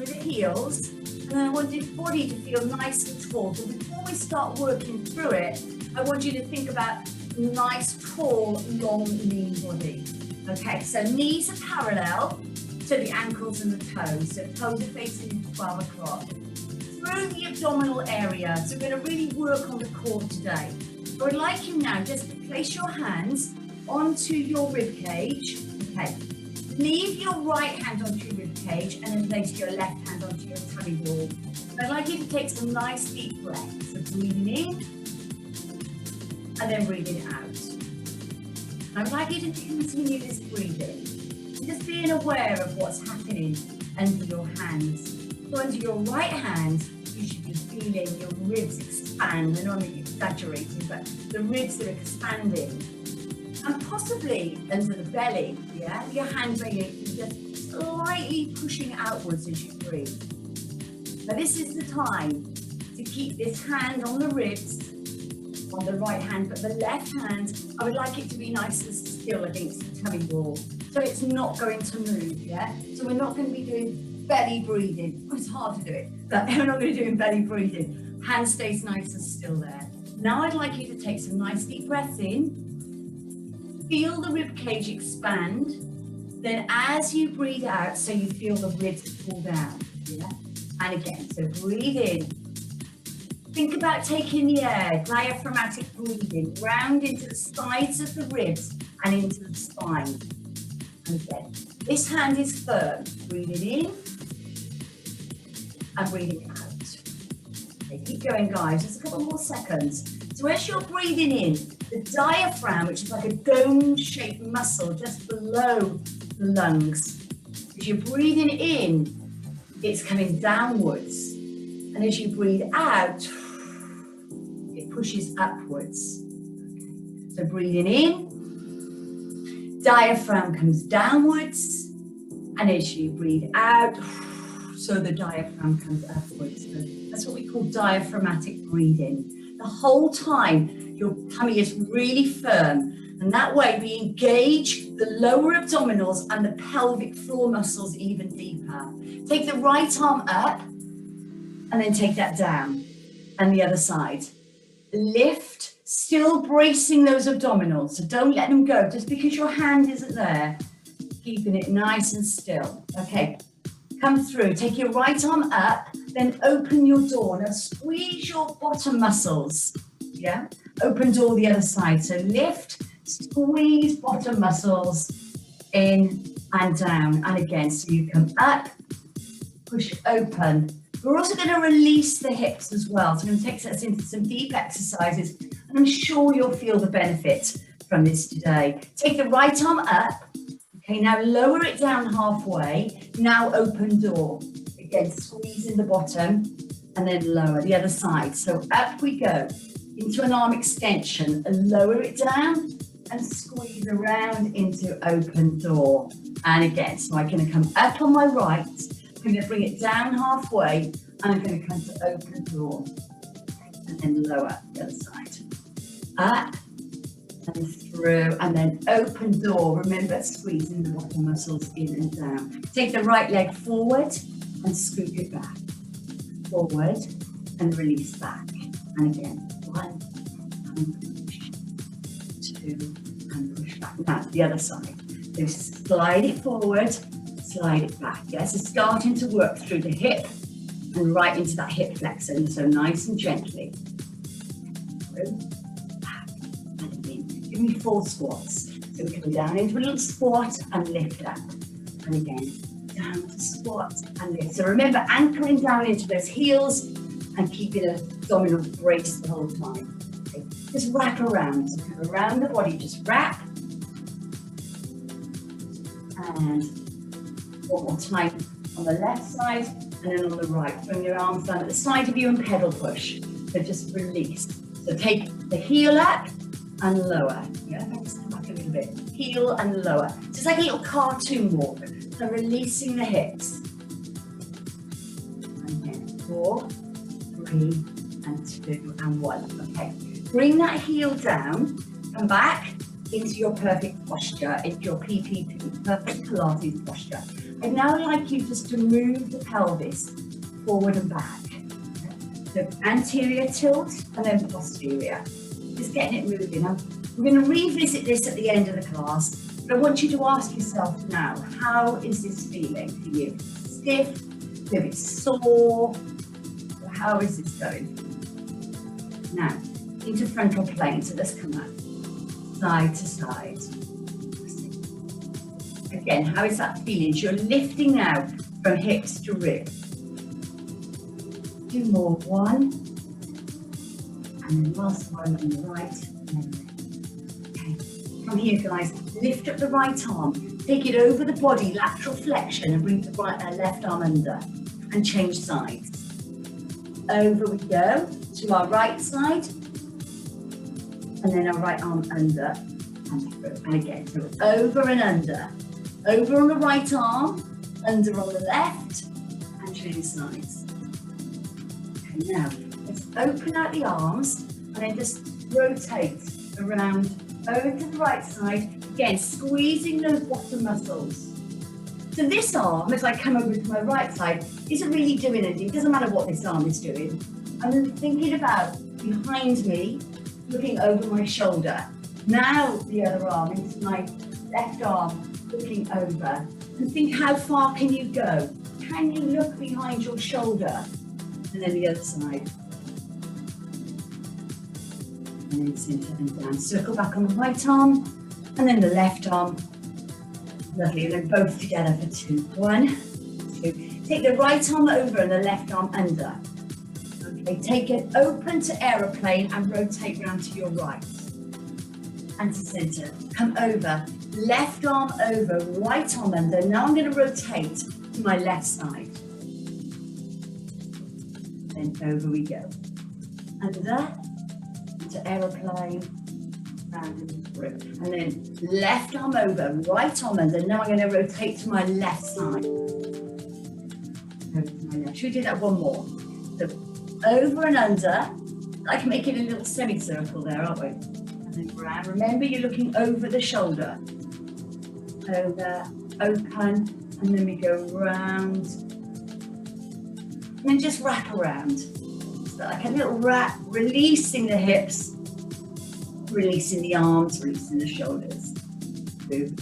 through the heels, and then I want your body to feel nice and tall. So before we start working through it, I want you to think about nice, tall, long, lean body. Okay, so knees are parallel to the ankles and the toes. So toes are facing 12 o'clock. Through the abdominal area, so we're going to really work on the core today. I would like you now just to place your hands onto your rib cage. Okay, leave your right hand onto your rib cage and then place your left hand onto your tummy wall. I'd like you to take some nice deep breaths. So breathing in and then breathing out. I'd like you to continue this breathing. Just being aware of what's happening under your hands. So under your right hand, you should be feeling your ribs expand. I know I'm exaggerating, but the ribs are expanding. And possibly under the belly, yeah? Your hand may be just slightly pushing outwards as you breathe. Now this is the time to keep this hand on the ribs, on the right hand, but the left hand, I would like it to be nice and still against the tummy wall. So it's not going to move, yeah? So we're not going to be doing belly breathing. Oh, it's hard to do it, but we're not going to be doing belly breathing. Hand stays nice and still there. Now I'd like you to take some nice deep breaths in. Feel the rib cage expand. Then as you breathe out, so you feel the ribs pull down, yeah? And again, so breathe in. Think about taking the air, diaphragmatic breathing, round into the sides of the ribs and into the spine. And again, this hand is firm. Breathing in and breathing out. Okay, keep going, guys. Just a couple more seconds. So as you're breathing in, the diaphragm, which is like a dome-shaped muscle just below the lungs, as you're breathing in, it's coming downwards. And as you breathe out, it pushes upwards. Okay. So breathing in, diaphragm comes downwards. And as you breathe out, so the diaphragm comes upwards. So that's what we call diaphragmatic breathing. The whole time, your tummy is really firm. And that way we engage the lower abdominals and the pelvic floor muscles even deeper. Take the right arm up and then take that down. And the other side. Lift, still bracing those abdominals. So don't let them go just because your hand isn't there. Keeping it nice and still. Okay, come through. Take your right arm up, then open your door. Now squeeze your bottom muscles. Yeah, open door the other side. So lift, squeeze bottom muscles in and down. And again, so you come up, push open. We're also going to release the hips as well. So I'm going to take us into some deep exercises. And I'm sure you'll feel the benefit from this today. Take the right arm up. Okay, now lower it down halfway. Now open door. Again, squeezing the bottom and then lower the other side. So up we go into an arm extension and lower it down and squeeze around into open door. And again, so I'm going to come up on my right. I'm going to bring it down halfway and I'm going to come to open door and then lower the other side. Up and through and then open door. Remember squeezing the bottom muscles in and down. Take the right leg forward and scoop it back. Forward and release back. And again, 1 and push, 2 and push back. Now the other side. So slide it forward, slide it back. Yes, it's starting to work through the hip and right into that hip flexor. So nice and gently. Through, back, and in. Give me 4 squats. So we come down into a little squat and lift up. And again, down to squat and lift. So remember anchoring down into those heels and keeping an abdominal brace the whole time. Okay. Just wrap around. So come around the body, just wrap. And one more time on the left side and then on the right. Bring your arms down at the side of you and pedal push. So just release. So take the heel up and lower. Yeah, maybe stand back a little bit. Heel and lower. Just like a little cartoon walk. So releasing the hips. And then 4, 3, and 2, and 1. Okay. Bring that heel down. Come back into your perfect posture, into your PPP, perfect Pilates posture. I'd now like you just to move the pelvis forward and back. So anterior tilt and then posterior. Just getting it moving. Now, we're going to revisit this at the end of the class, but I want you to ask yourself now, how is this feeling for you? Stiff? A bit sore? How is this going? Now, into frontal plane, so let's come up. Side to side. Again, how is that feeling? So you're lifting now from hips to rib. Two more, one. And then last one on the right. Okay, from here guys, lift up the right arm. Take it over the body, lateral flexion, and bring the left arm under. And change sides. Over we go to our right side. And then our right arm under and through. And again, so over and under. Over on the right arm, under on the left, and change sides. Okay, now let's open out the arms and then just rotate around over to the right side. Again, squeezing those bottom muscles. So this arm, as I come over to my right side, isn't really doing anything. It doesn't matter what this arm is doing. I'm thinking about behind me, looking over my shoulder. Now the other arm into my left arm, looking over. And think, how far can you go? Can you look behind your shoulder? And then the other side. And then center and down. Circle back on the right arm, and then the left arm. Lovely, and then both together for 2. 1, 2. Take the right arm over and the left arm under. Okay, take it open to aeroplane and rotate round to your right. And to center. Come over, left arm over, right arm under. Now I'm going to rotate to my left side. Then over we go. Under, to aeroplane. And through. And then left arm over, right arm under. Now I'm going to rotate to my left side. Over to my left. Should we do that one more? So over and under. I can make it a little semicircle there, aren't we? And then round. Remember, you're looking over the shoulder. Over, open, and then we go round. And then just wrap around. So like a little wrap, releasing the hips. Releasing the arms, releasing the shoulders. 2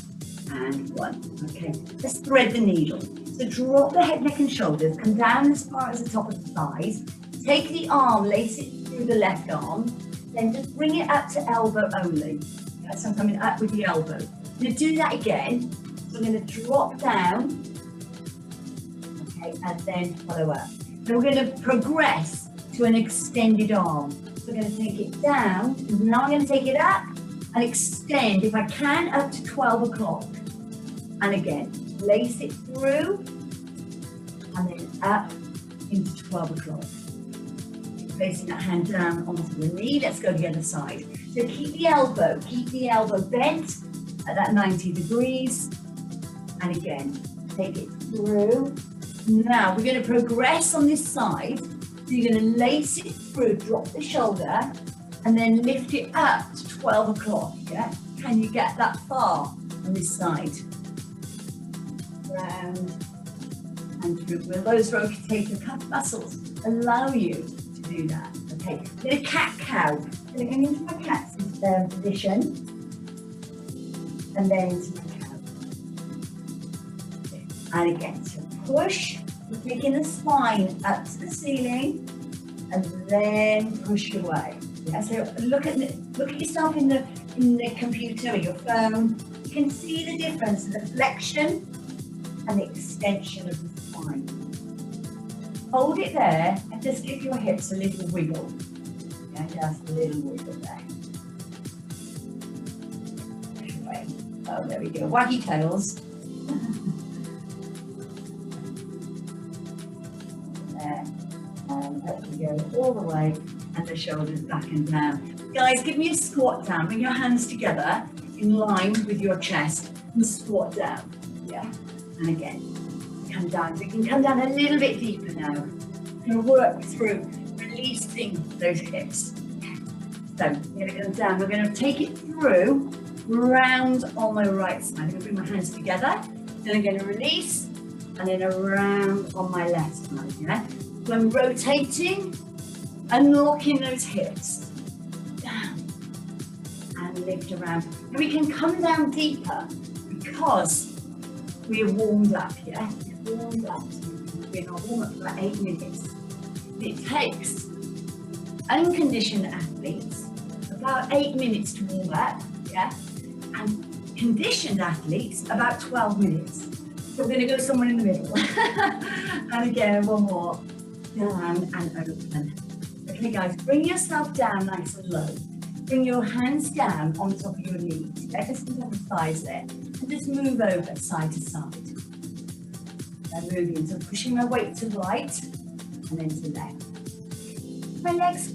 and 1. Okay, let's thread the needle. So drop the head, neck and shoulders, come down as far as the top of the thighs. Take the arm, lace it through the left arm, then just bring it up to elbow only. Okay, so I'm coming up with the elbow. I'm going to do that again. So I'm going to drop down, okay, and then follow up. Then we're going to progress to an extended arm. We're going to take it down, and now I'm going to take it up and extend, if I can, up to 12 o'clock. And again, lace it through, and then up into 12 o'clock. Placing that hand down onto the knee. Let's go to the other side. So keep the elbow bent at that 90 degrees. And again, take it through. Now we're going to progress on this side. So you're going to lace it through, drop the shoulder, and then lift it up to 12 o'clock, yeah? Can you get that far on this side? Round and through. Will those rotator cuff muscles allow you to do that? Okay, little cat-cow. I'm going to go into my cat position, and then into my cow. Okay. And again, so push. We're taking the spine up to the ceiling and then push away. Yeah, so look at yourself in the computer or your phone. You can see the difference in the flexion and the extension of the spine. Hold it there and just give your hips a little wiggle. Yeah, just a little wiggle there. Oh, there we go. Waggy tails. And up we go all the way, and the shoulders back and down. Guys, give me a squat down. Bring your hands together in line with your chest and squat down. Yeah, and again, come down. So you can come down a little bit deeper now. We're going to work through releasing those hips. So we're going to go down. We're going to take it through, round on my right side. I'm going to bring my hands together. Then I'm going to release and then around on my left side, yeah? So I'm rotating, unlocking those hips, down, and lift around. And we can come down deeper because we have warmed up, yeah? We've warmed up. We're going to warm up for about 8 minutes. It takes unconditioned athletes about 8 minutes to warm up, yeah? And conditioned athletes about 12 minutes. So we're going to go somewhere in the middle. And again, one more. Down and open. Okay guys, bring yourself down nice and low. Bring your hands down on top of your knees. Yeah, just on the thighs there. And just move over side to side. And moving, so pushing my weight to right and then to left. My legs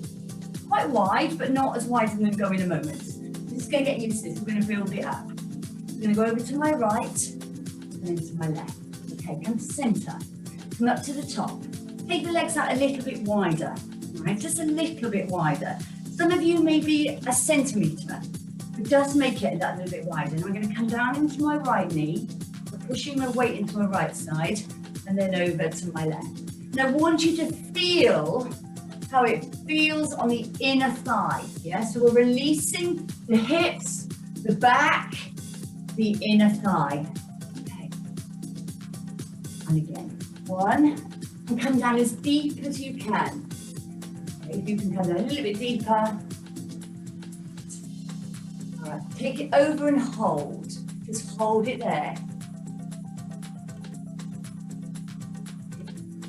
quite wide, but not as wide as I'm going to go in a moment. Just going to get used to this. We're going to build it up. I'm going to go over to my right and then to my left. Okay, come to center. Come up to the top. Take the legs out a little bit wider, right? Just a little bit wider. Some of you may be a centimetre, but just make it that little bit wider. And I'm going to come down into my right knee, pushing my weight into my right side, and then over to my left. Now I want you to feel how it feels on the inner thigh, yeah? So we're releasing the hips, the back, the inner thigh. Okay. And again, 1. And come down as deep as you can. Okay, if you can come down a little bit deeper. All right, take it over and hold. Just hold it there.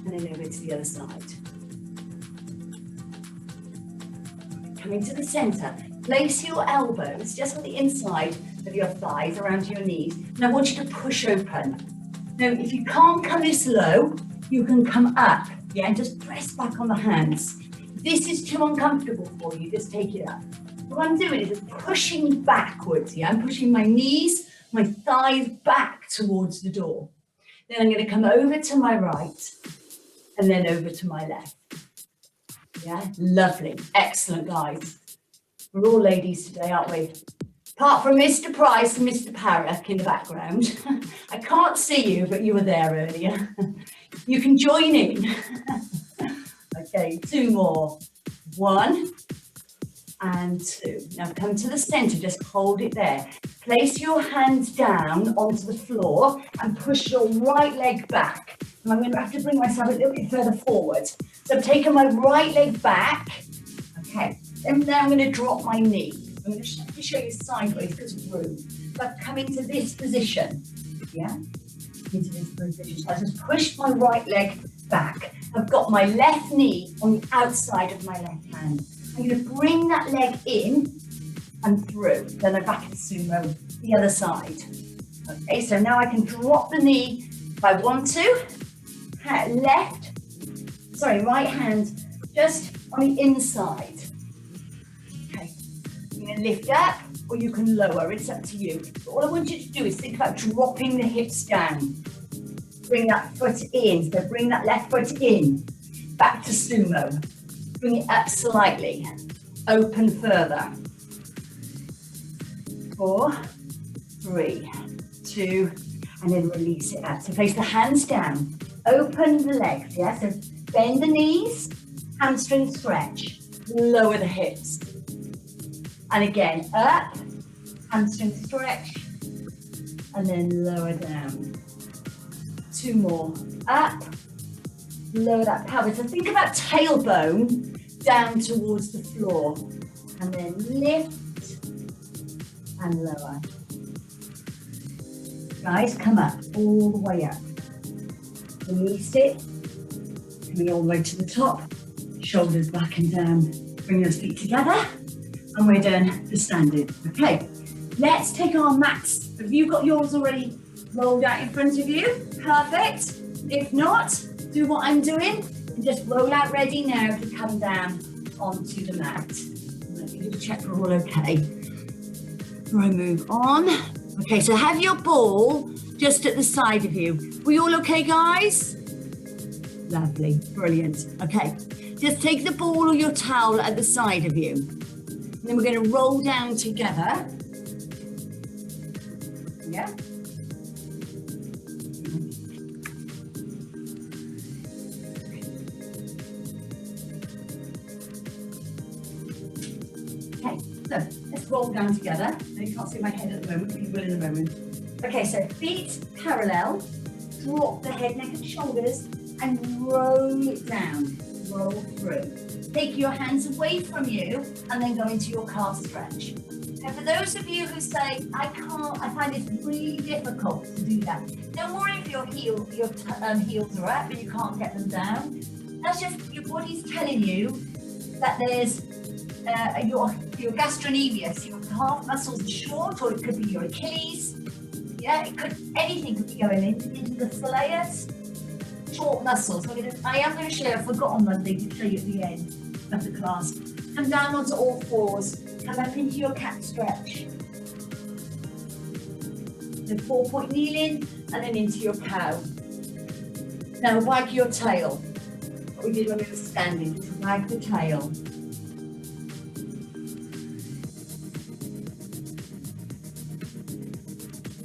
And then over to the other side. Coming to the center. Place your elbows just on the inside of your thighs, around your knees. And I want you to push open. Now, if you can't come this low, you can come up, yeah, and just press back on the hands. If this is too uncomfortable for you, just take it up. What I'm doing is just pushing backwards, yeah? I'm pushing my knees, my thighs back towards the door. Then I'm going to come over to my right and then over to my left. Yeah, lovely. Excellent, guys. We're all ladies today, aren't we? Apart from Mr. Price and Mr. Parrock in the background. I can't see you, but you were there earlier. You can join in. Okay, 2 more. 1 and 2. Now come to the center, just hold it there. Place your hands down onto the floor and push your right leg back. And I'm going to have to bring myself a little bit further forward. So I've taken my right leg back. Okay, and now I'm going to drop my knee. I'm going to show you sideways because of room. So I've come into this position. Yeah? Into this position. So I just push my right leg back. I've got my left knee on the outside of my left hand. I'm going to bring that leg in and through. Then I'm back in sumo, the other side. Okay, so now I can drop the knee if I want to. Right hand just on the inside. Okay, you can lift up or you can lower, it's up to you. But all I want you to do is think about dropping the hips down. Bring that foot in, so bring that left foot in, back to sumo. Bring it up slightly, open further. 4, 3, 2, and then release it out. So place the hands down, open the legs, yeah? So bend the knees, hamstring stretch, lower the hips. And again, up, hamstring stretch, and then lower down. 2 more, up, lower that pelvis. So think about tailbone down towards the floor, and then lift and lower. Guys, come up, all the way up. Release it, coming all the way to the top, shoulders back and down. Bring those feet together, and we're done for standing. Okay, let's take our mats. Have you got yours already rolled out in front of you? Perfect. If not, do what I'm doing and just roll out ready now to come down onto the mat. Let me just check we're all okay before I move on. Okay, so have your ball just at the side of you. We all okay, guys? Lovely, brilliant. Okay, just take the ball or your towel at the side of you. And then we're going to roll down together. Yeah. So let's roll down together. Now you can't see my head at the moment, but you will in a moment. Okay, so feet parallel, drop the head, neck and shoulders, and roll it down, roll through. Take your hands away from you and then go into your calf stretch. And for those of you who say, I can't, I find it really difficult to do that, don't worry if your heels are up and you can't get them down. That's just your body's telling you that there's your gastrocnemius, your calf muscles are short, or it could be your Achilles. Yeah, anything could be going into the soleus. Short muscles. I am going to show you, I forgot on Monday to show you at the end of the class. Come down onto all fours. Come up into your cat stretch. The 4-point kneel in and then into your cow. Now wag your tail. What we did when we were standing, just wag the tail.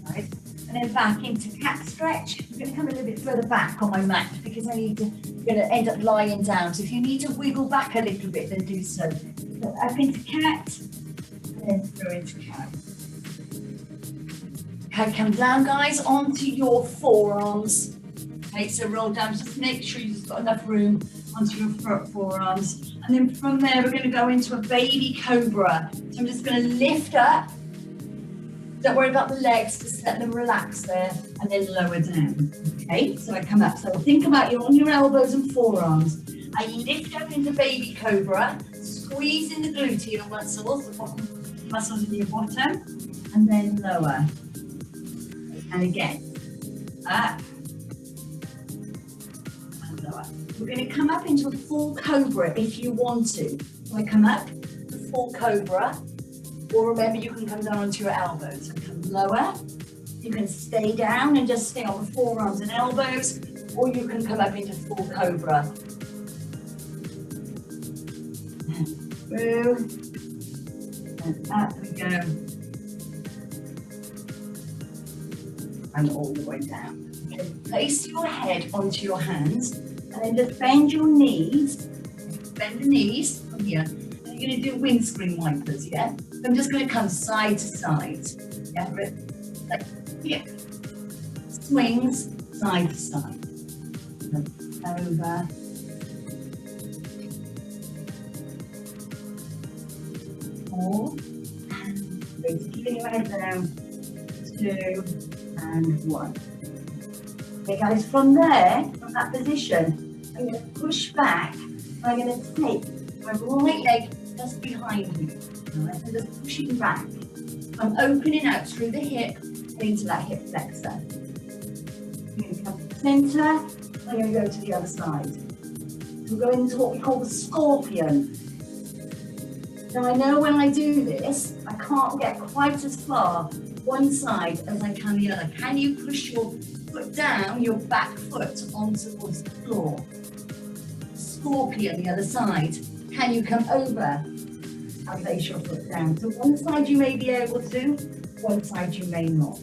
Right. And then back into cat stretch. I'm going to come a little bit further back on my mat because I'm going to end up lying down. So if you need to wiggle back a little bit, then do so. So up into cat, and then go into cow. Okay, come down, guys, onto your forearms. Okay, so roll down. Just make sure you've got enough room onto your forearms. And then from there, we're going to go into a baby cobra. So I'm just going to lift up. Don't worry about the legs, just let them relax there and then lower down. Okay, so I come up. So think about you on your elbows and forearms. I lift up into baby cobra, squeeze in the gluteal muscles, the bottom muscles in your bottom, and then lower. And again, up and lower. We're going to come up into a full cobra if you want to. So I come up, the full cobra. Or remember, you can come down onto your elbows. So come lower. You can stay down and just stay on the forearms and elbows, or you can come up into full cobra. And through, and up we go. And all the way down. Okay, place your head onto your hands, and then just bend your knees. Bend the knees from here. And you're going to do windscreen wipers, yeah? I'm just going to come side to side. Yeah, like here. Swings side to side. Over. Four. And keeping your head down. 2 and 1. Okay, guys, from there, from that position, I'm going to push back. I'm going to take my right leg just behind me. Right, so just pushing back. I'm opening out through the hip and into that hip flexor. I'm going to come to the centre. I'm going to go to the other side. So we're going into what we call the scorpion. Now I know when I do this, I can't get quite as far one side as I can the other. Can you push your foot down, your back foot onto the floor? Scorpion, the other side. Can you come over? And place your foot down. So one side you may be able to, one side you may not.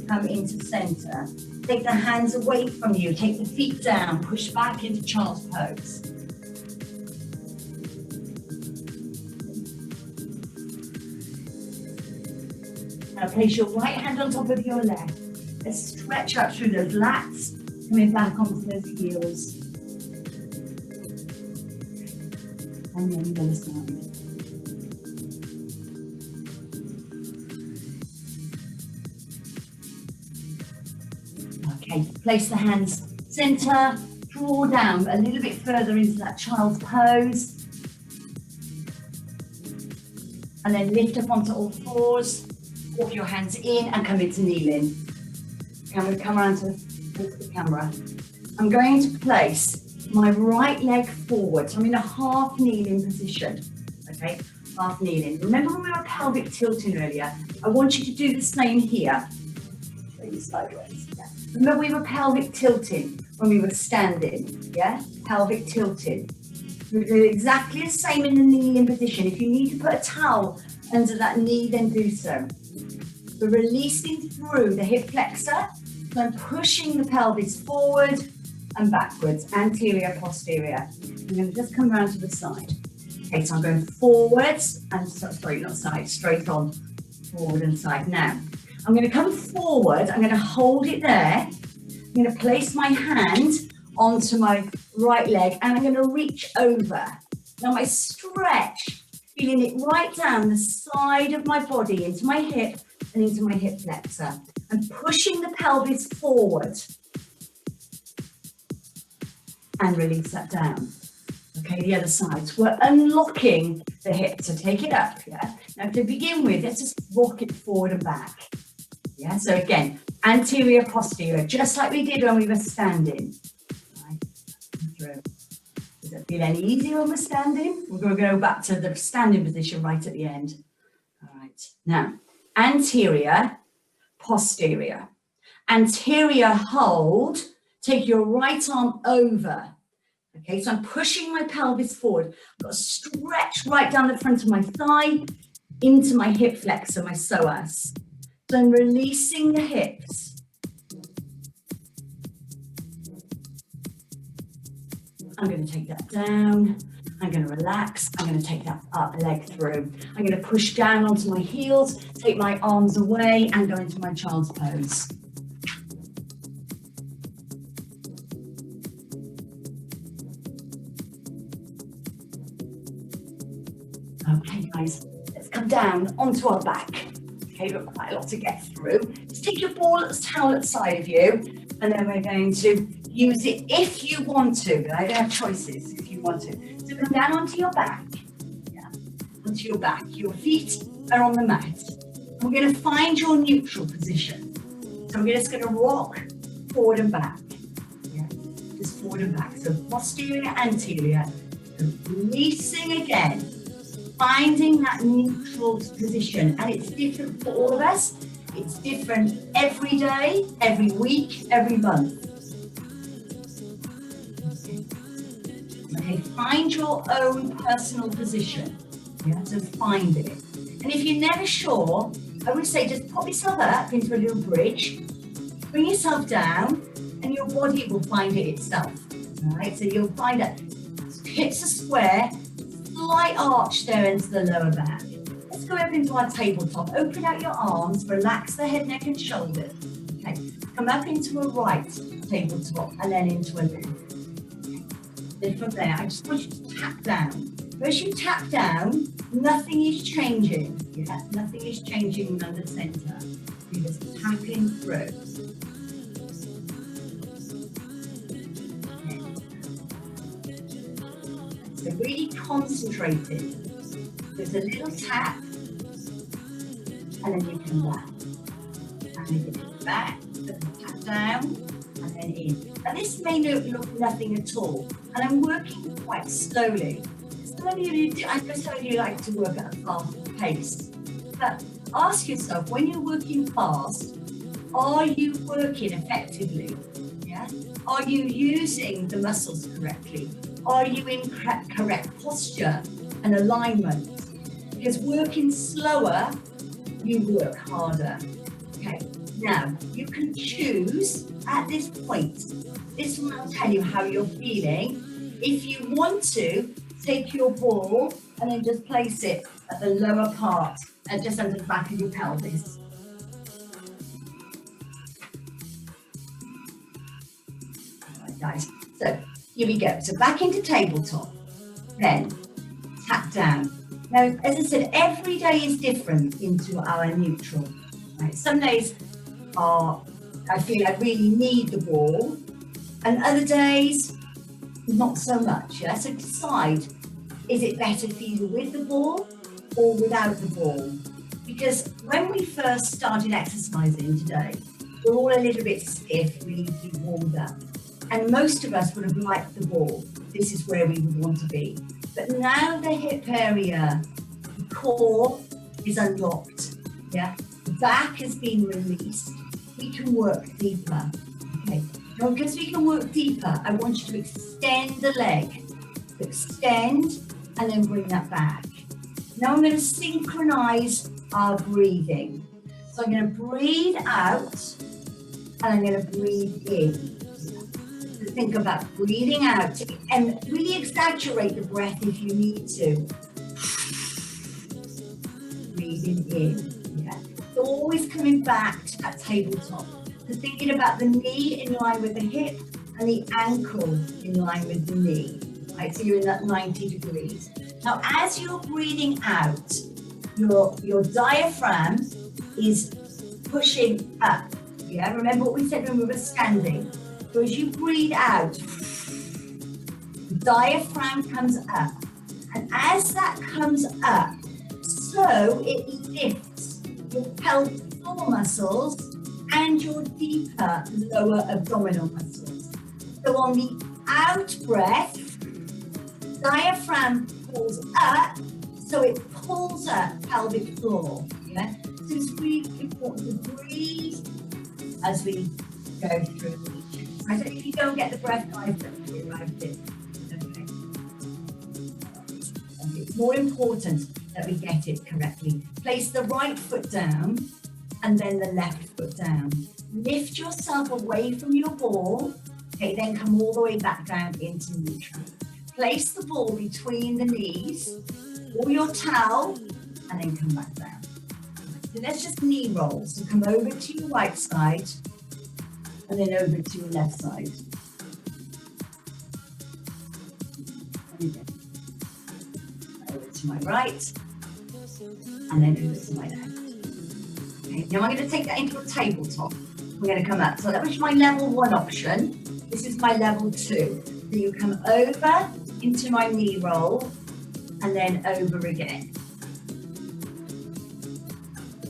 Come into center. Take the hands away from you. Take the feet down. Push back into child's pose. Now place your right hand on top of your left. Let's stretch up through those lats, coming back onto those heels. And then the other side. Okay, place the hands center, draw down a little bit further into that child's pose. And then lift up onto all fours, walk your hands in and come into kneeling. I'm going to come around to the camera. I'm going to place my right leg forward. So I'm in a half kneeling position, okay? Half kneeling. Remember when we were pelvic tilting earlier? I want you to do the same here. Show you sideways. Yeah. Remember we were pelvic tilting when we were standing, yeah? Pelvic tilting. We do exactly the same in the kneeling position. If you need to put a towel under that knee, then do so. We're releasing through the hip flexor. So I'm pushing the pelvis forward and backwards, anterior, posterior. I'm going to just come around to the side. Okay, so I'm going forwards and sorry, not side, straight on, forward and side. Now, I'm going to come forward. I'm going to hold it there. I'm going to place my hand onto my right leg and I'm going to reach over. Now my stretch, feeling it right down the side of my body into my hip and into my hip flexor. I'm pushing the pelvis forward and release that down. Okay, the other side. So we're unlocking the hip, so take it up, yeah? Now to begin with, let's just rock it forward and back. Yeah, so again, anterior, posterior, just like we did when we were standing. Right, through. Does it feel any easier when we're standing? We're going to go back to the standing position right at the end. All right, now, anterior, posterior. Anterior hold, take your right arm over. Okay, so I'm pushing my pelvis forward. I've got to stretch right down the front of my thigh into my hip flexor, my psoas. So I'm releasing the hips. I'm going to take that down. I'm going to relax. I'm going to take that up leg through. I'm going to push down onto my heels, take my arms away and go into my child's pose. Okay, guys, let's come down onto our back. Okay, we've got quite a lot to get through. Just take your towel at the side of you, and then we're going to use it if you want to, but I don't have choices if you want to. So come down onto your back, yeah, onto your back. Your feet are on the mat. And we're going to find your neutral position. So we're just going to rock forward and back, yeah, just forward and back. So posterior, anterior, so releasing again. Finding that neutral position, and it's different for all of us. It's different every day, every week, every month. Okay, find your own personal position. Yeah, so find it. And if you're never sure, I would say just pop yourself up into a little bridge, bring yourself down, and your body will find it itself. All right, so you'll find that hips are square. Slight arch there into the lower back. Let's go up into our tabletop. Open out your arms, relax the head, neck and shoulders. Okay, come up into a right tabletop and then into a left. Okay. Then from there, I just want you to tap down. As you tap down, nothing is changing. Yeah, nothing is changing around the center. You're just tapping through. So really concentrating. There's a little tap, and then you come back. And you get back, tap down, and then in. And this may look nothing at all. And I'm working quite slowly. Some of you, I know some of you like to work at a fast pace. But ask yourself, when you're working fast, are you working effectively? Yeah? Are you using the muscles correctly? Are you in correct posture and alignment? Because working slower, you work harder. Okay, now you can choose at this point. This will tell you how you're feeling. If you want to, take your ball and then just place it at the lower part and just under the back of your pelvis. All right, guys. So here we go. So back into tabletop, then tap down. Now, as I said, every day is different into our neutral. Right? Some days I feel I really need the ball, and other days, not so much. Yeah? So decide, is it better for you with the ball or without the ball? Because when we first started exercising today, we're all a little bit stiff, we need to be warmed up. And most of us would have liked the ball. This is where we would want to be. But now the hip area, the core is unlocked. Yeah, the back has been released. We can work deeper. Okay, now because we can work deeper, I want you to extend the leg. Extend and then bring that back. Now I'm going to synchronize our breathing. So I'm going to breathe out and I'm going to breathe in. think about breathing out and really exaggerate the breath if you need to. Breathing in, yeah. So always coming back to that tabletop. So thinking about the knee in line with the hip and the ankle in line with the knee, right? So you're in that 90 degrees. Now, as you're breathing out, your diaphragm is pushing up, yeah? Remember what we said when we were standing. So as you breathe out, the diaphragm comes up. And as that comes up, so it lifts your pelvic floor muscles and your deeper lower abdominal muscles. So on the out breath, diaphragm pulls up, so it pulls up pelvic floor. Yeah? So it's really important to breathe as we go through each exercise. So if you don't get the breath, guys, don't worry about it. Okay. It's more important that we get it correctly. Place the right foot down and then the left foot down. Lift yourself away from your ball. Okay, then come all the way back down into neutral. Place the ball between the knees or your towel and then come back down. So let's just knee roll. So come over to your right side and then over to your left side. Over to my right and then over to my left. Okay, now I'm going to take that into a tabletop. We're going to come up. So that was my level 1 option. This is my level 2. So you come over into my knee roll and then over again.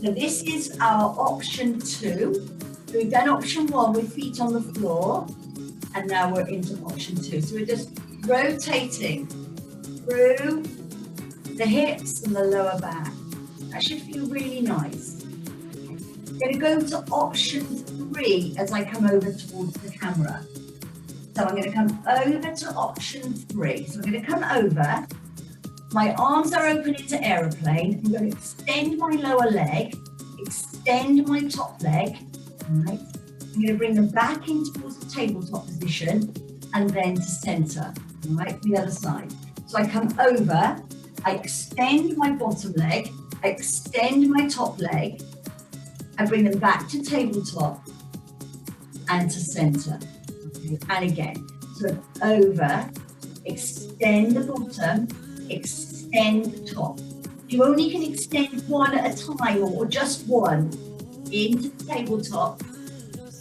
So this is our option 2. So we've done option 1 with feet on the floor, and now we're into option 2. So we're just rotating through the hips and the lower back. That should feel really nice. I'm going to go to option 3 as I come over towards the camera. So I'm going to come over to option 3. So I'm going to come over. My arms are open into aeroplane. I'm going to extend my lower leg, extend my top leg. Right. I'm going to bring them back in towards the tabletop position and then to center. Right, the other side. So I come over, I extend my bottom leg, I extend my top leg, I bring them back to tabletop and to center. Okay. And again, so over, extend the bottom, extend the top. You only can extend one at a time or just one into the tabletop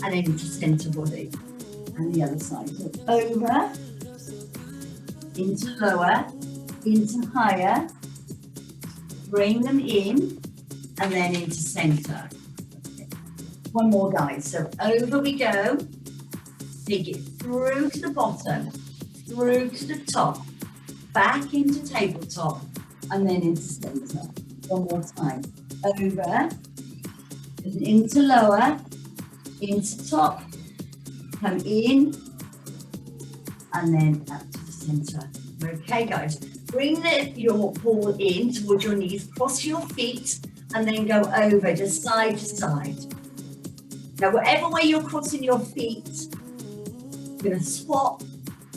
and then into center body. And the other side. So over, into lower, into higher, bring them in, and then into center. Okay. One more, guys. So over we go. Take it through to the bottom, through to the top, back into tabletop, and then into center. One more time. Over, into lower, into top, come in, and then up to the center. Okay, guys. Bring your ball in towards your knees, cross your feet, and then go over just side to side. Now, whatever way you're crossing your feet, you're going to swap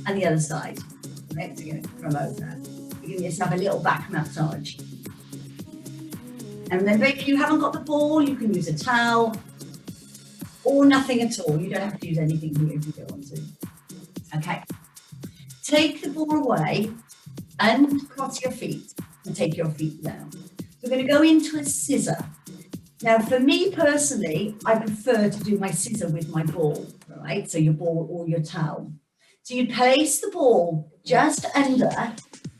and the other side. Right, so you're going to come over. You can just have a little back massage. And then if you haven't got the ball, you can use a towel or nothing at all. You don't have to use anything here if you don't want to. Okay. Take the ball away and cross your feet and take your feet down. We're going to go into a scissor. Now, for me personally, I prefer to do my scissor with my ball, right? So your ball or your towel. So you place the ball just under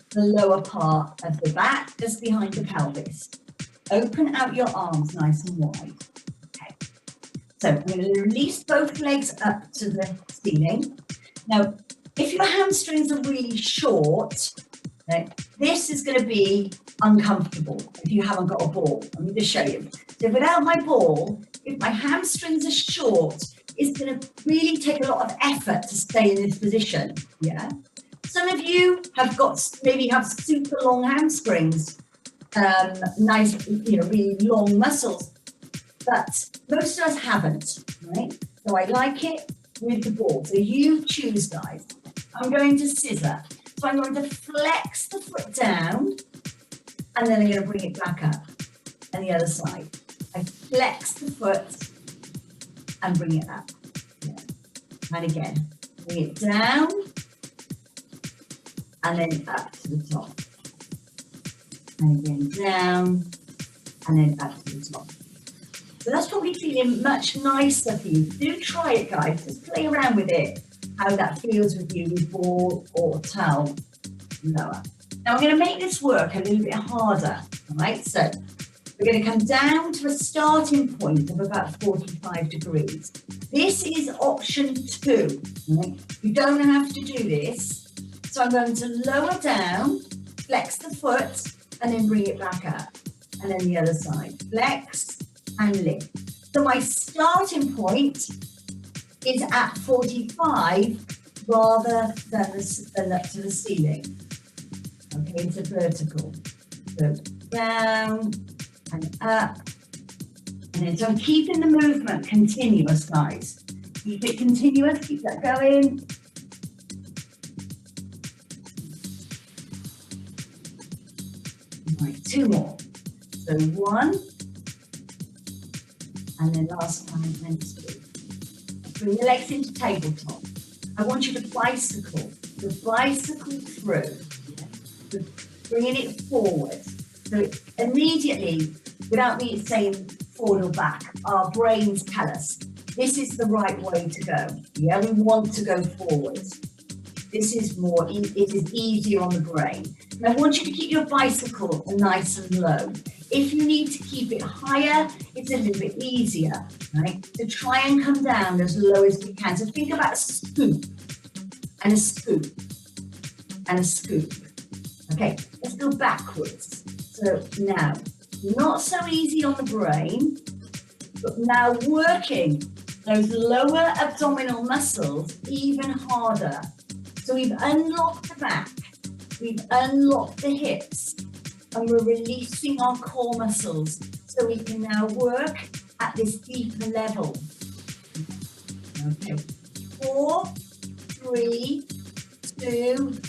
the lower part of the back, just behind the pelvis. Open out your arms nice and wide. Okay. So I'm going to release both legs up to the ceiling. Now, if your hamstrings are really short, okay, this is going to be uncomfortable if you haven't got a ball. Let me just show you. So without my ball, if my hamstrings are short, it's going to really take a lot of effort to stay in this position. Yeah. Some of you have got, maybe have super long hamstrings, nice, really long muscles, but most of us haven't, right? So I like it with the ball. So you choose, guys. I'm going to scissor. So I'm going to flex the foot down, and then I'm going to bring it back up. And the other side. I flex the foot and bring it up. Yeah. And again, bring it down, and then up to the top. And again, down, and then up to the top. So that's probably feeling much nicer for you. Do try it, guys. Just play around with it, how that feels with you with ball or towel lower. Now I'm going to make this work a little bit harder, all right? So we're going to come down to a starting point of about 45 degrees. This is option 2, right? You don't have to do this. So I'm going to lower down, flex the foot, and then bring it back up. And then the other side, flex and lift. So my starting point is at 45 rather than up to the ceiling. Okay, it's a vertical. So down and up. And then so I'm keeping the movement continuous, guys. Keep it continuous, keep that going. Right, 2 more. So 1. And then last time, and 2. Bring the legs into tabletop. I want you to bicycle. The bicycle through. Yeah. So bringing it forward. So immediately, without me saying forward or back, our brains tell us this is the right way to go. Yeah, we want to go forward. This is more, it is easier on the brain. And I want you to keep your bicycle nice and low. If you need to keep it higher, it's a little bit easier, right? So try and come down as low as you can. So think about a scoop and a scoop and a scoop. Okay, let's go backwards. So now, not so easy on the brain, but now working those lower abdominal muscles even harder. So we've unlocked the back, we've unlocked the hips, and we're releasing our core muscles so we can now work at this deeper level. Okay, 4, 3, 2,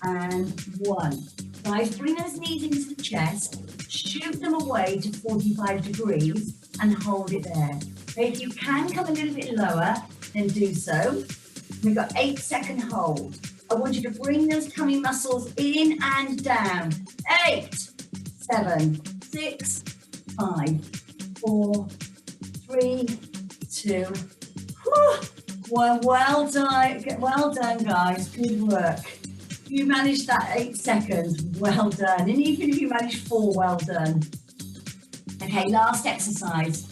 and 1. Guys, bring those knees into the chest, shoot them away to 45 degrees and hold it there. Okay, if you can come a little bit lower, then do so. We've got 8-second hold. I want you to bring those tummy muscles in and down. 8, 7, 6, 5, 4, 3, 2, 1. Well done, guys. Good work. You managed that 8 seconds. Well done. And even if you managed 4, well done. Okay, last exercise.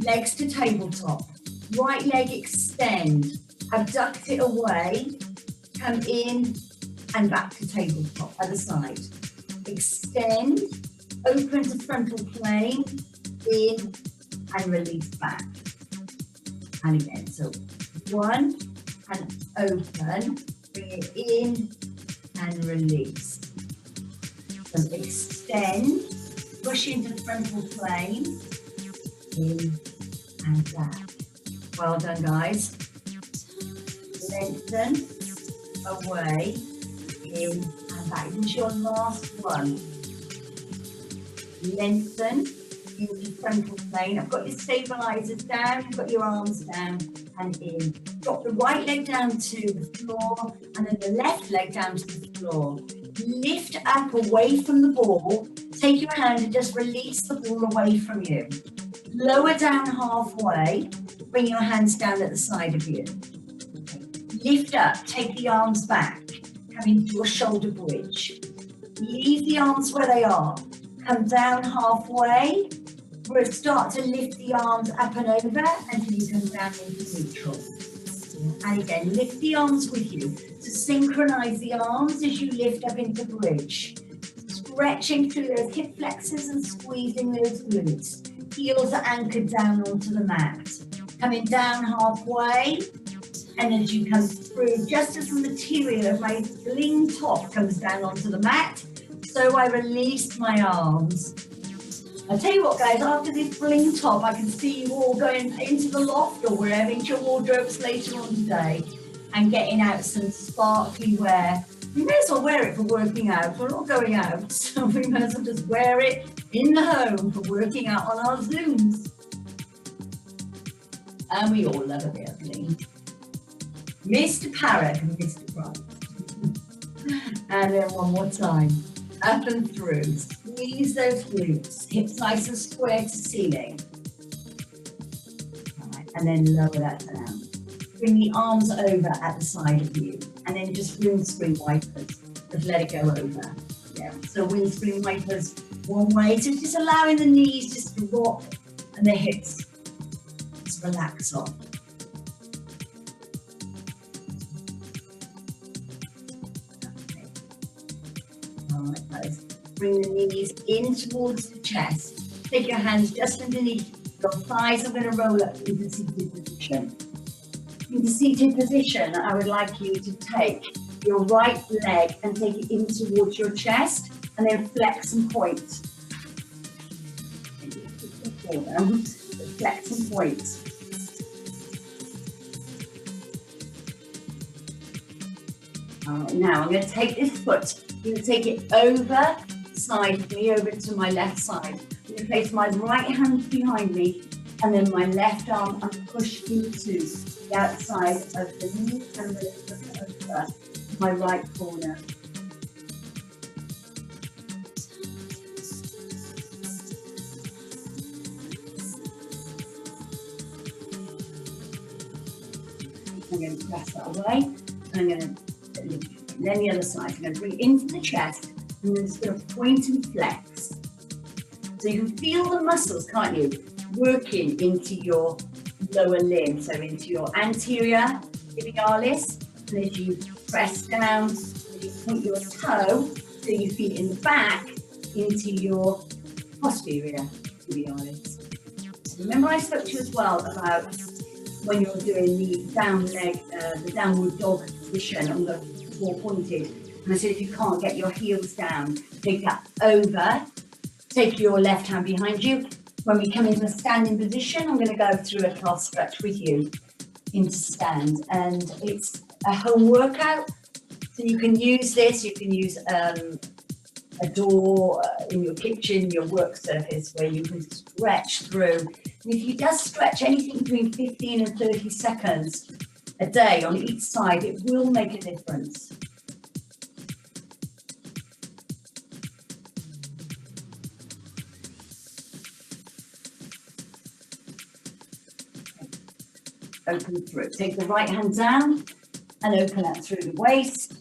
Legs to tabletop. Right leg extend. Abduct it away. Come in and back to tabletop. Other side. Extend. Open to frontal plane. In and release back. And again. So 1 and open. Bring it in and release. So extend. Push into frontal plane. In and back. Well done, guys. Lengthen, away, in and back. This is your last one. Lengthen into frontal plane. I've got your stabilizers down, you've got your arms down and in. Drop the right leg down to the floor and then the left leg down to the floor. Lift up away from the ball. Take your hand and just release the ball away from you. Lower down halfway. Bring your hands down at the side of you. Lift up, take the arms back, come into a shoulder bridge. Leave the arms where they are. Come down halfway. We'll start to lift the arms up and over until you come down into neutral. And again, lift the arms with you to synchronize the arms as you lift up into bridge. Stretching through those hip flexors and squeezing those glutes. Heels are anchored down onto the mat. Coming down halfway. And as you come through, just as the material of my bling top comes down onto the mat, so I release my arms. I'll tell you what, guys, after this bling top, I can see you all going into the loft or wherever, into your wardrobes later on today and getting out some sparkly wear. We may as well wear it for working out. We're not going out, so we may as well just wear it in the home for working out on our Zooms. And we all love a bit of bling. Mr. Parrot and Mr. Bright. And then one more time. Up and through. Squeeze those glutes. Hips nice and square to ceiling. All right, and then lower that down. Bring the arms over at the side of you. And then just windscreen wipers. Just let it go over. Yeah. So windscreen wipers one way. So just allowing the knees just to rock and the hips just relax off. Alright, guys. Bring the knees in towards the chest. Take your hands just underneath your thighs. I'm going to roll up into seated position. In the seated position, I would like you to take your right leg and take it in towards your chest and then flex and point. Flex and point. Alright, now I'm going to take this foot. I'm going to take it over side me, over to my left side. I'm going to place my right hand behind me and then my left arm and push into the outside of the knee and lift over my right corner. I'm going to press that away and I'm going to lift it. And then the other side, I'm going to bring it into the chest and then just going to point and flex. So you can feel the muscles, can't you, working into your lower limb, so into your anterior tibialis. And as you press down, as you point your toe, so your feet in the back, into your posterior tibialis. So remember I spoke to you as well about when you're doing the down leg, the downward dog position on the floor pointed. And I said if you can't get your heels down, take that over, take your left hand behind you. When we come into a standing position, I'm going to go through a calf stretch with you into stand. And it's a home workout. So you can use this, you can use a door in your kitchen, your work surface, where you can stretch through. And if you just stretch anything between 15 and 30 seconds a day on each side, it will make a difference. Open through. Take the right hand down and open that through the waist.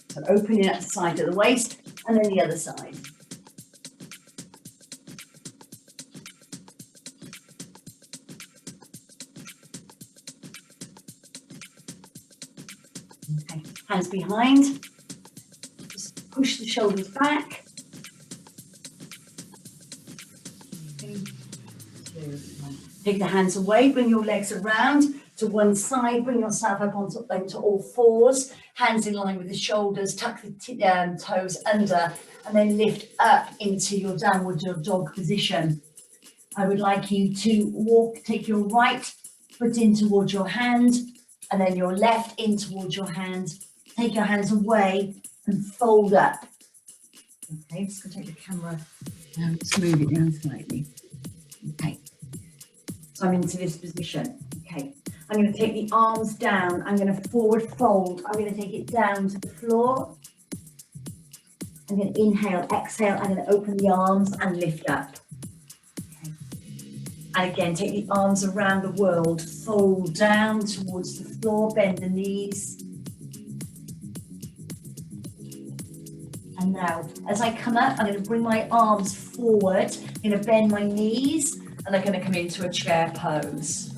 So opening at the side of the waist and then the other side. Okay, hands behind. Just push the shoulders back. Take the hands away, bring your legs around to one side, bring yourself up onto all fours, hands in line with the shoulders, tuck the toes under, and then lift up into your downward dog position. I would like you to take your right foot in towards your hand, and then your left in towards your hand. Take your hands away and fold up. Okay, I'm just going to take the camera and just move it down slightly. Okay. So I'm into this position. Okay, I'm going to take the arms down. I'm going to forward fold. I'm going to take it down to the floor. I'm going to inhale, exhale. I'm going to open the arms and lift up. Okay. And again, take the arms around the world. Fold down towards the floor. Bend the knees. And now, as I come up, I'm going to bring my arms forward. I'm going to bend my knees. And I'm going to come into a chair pose.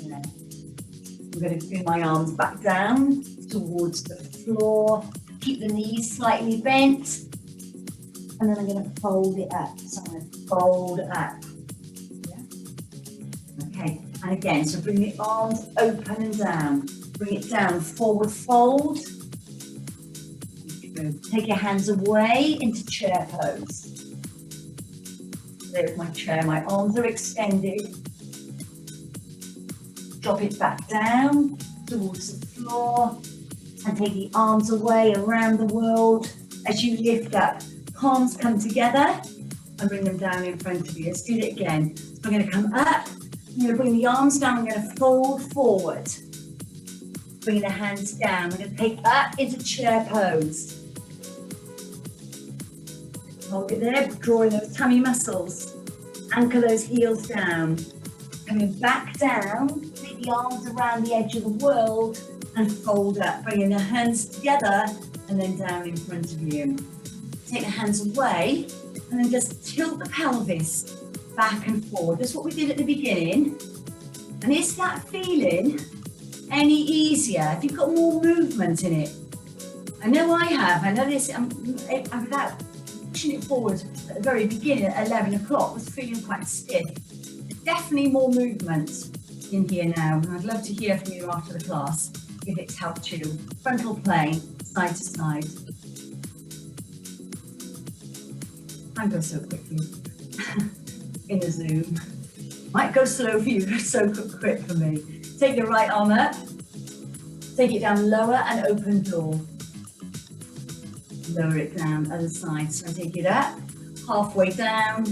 I'm going to bring my arms back down towards the floor. Keep the knees slightly bent. And then I'm going to fold it up. So I'm going to fold up. Yeah. Okay. And again, so bring the arms open and down. Bring it down, forward fold. Good. Take your hands away into chair pose. There's my chair, my arms are extended. Drop it back down towards the floor and take the arms away around the world as you lift up. Palms come together and bring them down in front of you. Let's do it again. So I'm going to come up, I'm going to bring the arms down, I'm going to fold forward. Bring the hands down, I'm going to take up into chair pose. Hold it there, drawing those tummy muscles. Anchor those heels down. Coming back down, take the arms around the edge of the world and fold up. Bringing the hands together and then down in front of you. Take the hands away and then just tilt the pelvis back and forward. That's what we did at the beginning. And is that feeling any easier? If you've got more movement in it. I know I have. I know this, I'm without pushing it forward at the very beginning at 11 o'clock, was feeling quite stiff. Definitely more movement in here now. And I'd love to hear from you after the class if it's helped you. Frontal plane, side to side. Time goes so quickly in the Zoom. Might go slow for you, so quick for me. Take your right arm up, take it down lower and open door. Lower it down, other side. So take it up, halfway down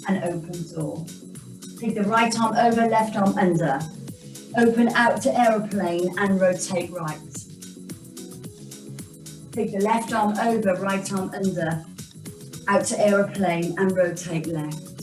and open door. Take the right arm over, left arm under. Open out to aeroplane and rotate right. Take the left arm over, right arm under. Out to aeroplane and rotate left.